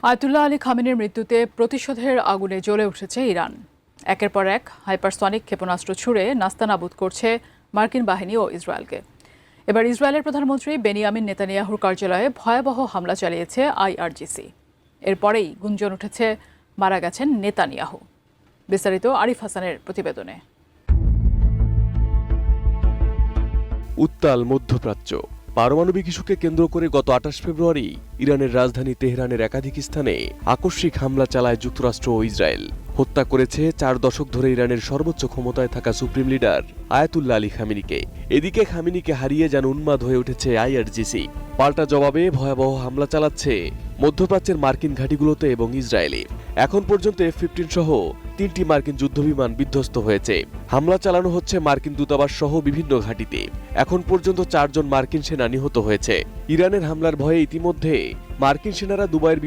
Ayatollah Ali খামেনির মৃত্যুতে প্রতিশোধের আগুনে জ্বলে উঠেছে ইরান। একের পর এক হাইপারসনিক ক্ষেপণাস্ত্র ছুড়ে নাস্তানাবুদ করছে মার্কিন বাহিনী ও ইসরায়েলকে। এবার ইসরায়েলের প্রধানমন্ত্রী বেনিয়ামিন নেতানিয়াহুর কার্যালয়ে ভয়াবহ হামলা চালিয়েছে আইআরজিসি। এরপরেই গুঞ্জন উঠেছে মারা গেছেন নেতানিয়াহু। বিস্তারিত আরিফ হাসানের প্রতিবেদনে। উত্তাল মধ্যপ্রাচ্য। পারমাণবিক ইস্যুকে কেন্দ্র করে গত ২৮ ফেব্রুয়ারি ইরানের রাজধানী তেহরানের একাধিক স্থানে আকস্মিক হামলা চালায় যুক্তরাষ্ট্র ও ইসরায়েল। হত্যা করেছে ৪ দশক ধরে ইরানের সর্বোচ্চ ক্ষমতায় থাকা সুপ্রিম লিডার আয়াতুল্লাহ আলী খামেনিকে। এদিকে খামেনিকে হারিয়ে যেন উন্মাদ হয়ে উঠেছে আইআরজিসি। পাল্টা জবাবে ভয়াবহ হামলা চালাচ্ছে মধ্যপ্রাচ্যের মার্কিন ঘাঁটিগুলোতে এবং ইসরায়েলে। এখন পর্যন্ত F-15 সহ ৩টি মার্কিন যুদ্ধবিমান বিধ্বস্ত হয়েছে। হামলা চালানো হচ্ছে মার্কিন দূতাবাস সহ বিভিন্ন ঘাঁটিতে। এখন পর্যন্ত ৪ জন মার্কিন সেনা নিহত হয়েছে। ইরানের হামলার ভয়ে ইতিমধ্যে মার্কিন সেনারা দুবাইয়ের